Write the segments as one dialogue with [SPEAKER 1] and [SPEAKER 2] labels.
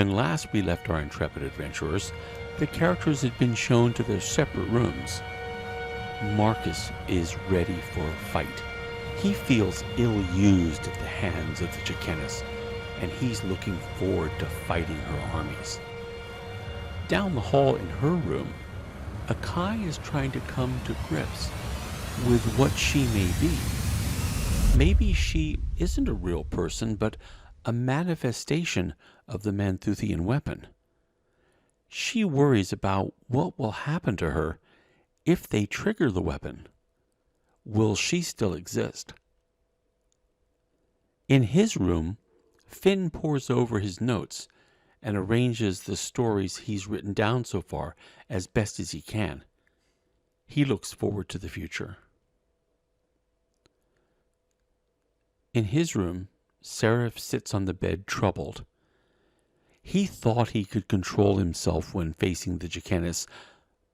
[SPEAKER 1] When last we left our intrepid adventurers, the characters had been shown to their separate rooms. Marcus is ready for a fight. He feels ill-used at the hands of the Chicanas, and he's looking forward to fighting her armies. Down the hall in her room, Akai is trying to come to grips with what she may be. Maybe she isn't a real person, but a manifestation of the Manthuthian weapon. She worries about what will happen to her if they trigger the weapon. Will she still exist? In his room, Finn pores over his notes and arranges the stories he's written down so far as best as he can. He looks forward to the future. In his room, Seraph sits on the bed troubled. He thought he could control himself when facing the Chicanas,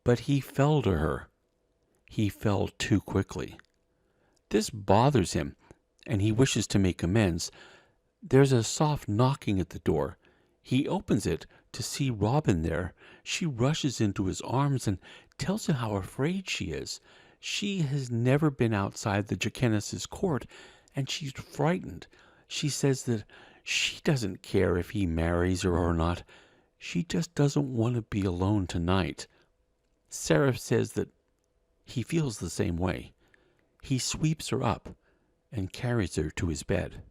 [SPEAKER 1] but he fell to her. He fell too quickly. This bothers him, and he wishes to make amends. There's a soft knocking at the door. He opens it to see Robin there. She rushes into his arms and tells him how afraid she is. She has never been outside the Chicanas' court, and she's frightened. She says that she doesn't care if he marries her or not. She just doesn't want to be alone tonight. Seraph says that he feels the same way. He sweeps her up and carries her to his bed.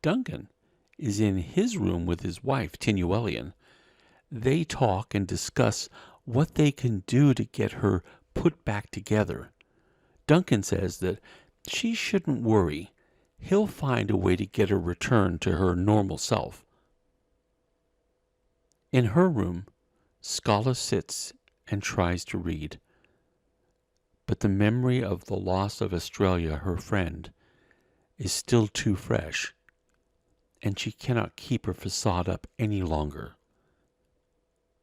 [SPEAKER 1] Duncan is in his room with his wife, Tinuelian. They talk and discuss what they can do to get her put back together. Duncan says that she shouldn't worry. He'll find a way to get her returned to her normal self. In her room, Scala sits and tries to read. But the memory of the loss of Australia, her friend, is still too fresh, and she cannot keep her facade up any longer.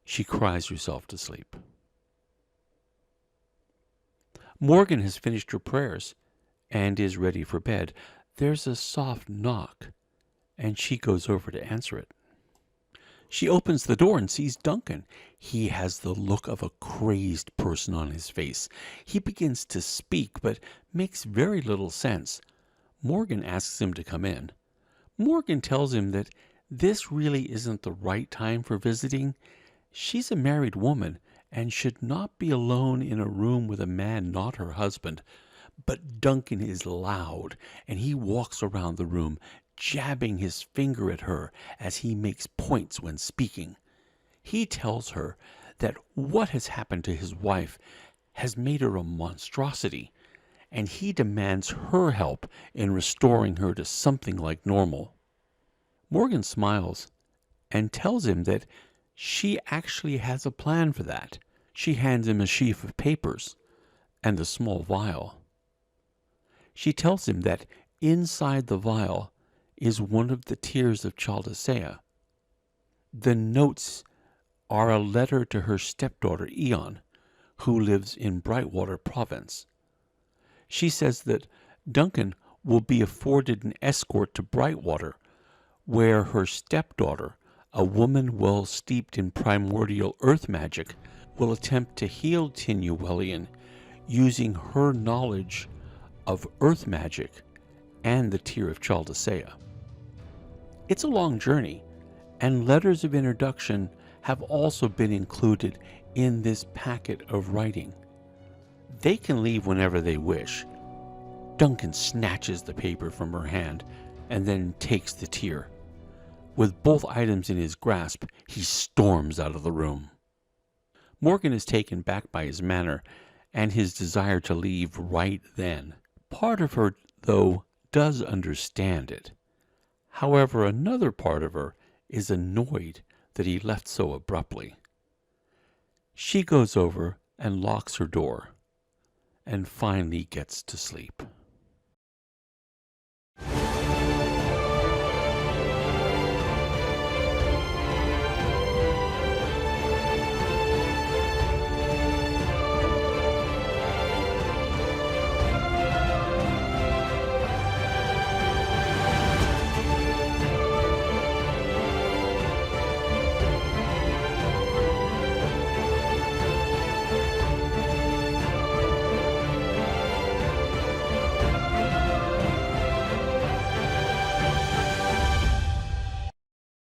[SPEAKER 1] She cries herself to sleep. Morgan has finished her prayers and is ready for bed. There's a soft knock, and she goes over to answer it. She opens the door and sees Duncan. He has the look of a crazed person on his face. He begins to speak, but makes very little sense. Morgan asks him to come in. Morgan tells him that this really isn't the right time for visiting. She's a married woman and should not be alone in a room with a man not her husband. But Duncan is loud, and he walks around the room, jabbing his finger at her as he makes points when speaking. He tells her that what has happened to his wife has made her a monstrosity, and he demands her help in restoring her to something like normal. Morgan smiles and tells him that she actually has a plan for that. She hands him a sheaf of papers and a small vial. She tells him that inside the vial is one of the tears of Chaldasea. The notes are a letter to her stepdaughter Eon, who lives in Brightwater Province. She says that Duncan will be afforded an escort to Brightwater, where her stepdaughter, a woman well steeped in primordial earth magic, will attempt to heal Tinuelian using her knowledge of earth magic and the tear of Chaldasea. It's a long journey, and letters of introduction have also been included in this packet of writing. They can leave whenever they wish. Duncan snatches the paper from her hand and then takes the tear. With both items in his grasp, he storms out of the room. Morgan is taken back by his manner and his desire to leave right then. Part of her, though, does understand it. However, another part of her is annoyed that he left so abruptly. She goes over and locks her door, and finally gets to sleep.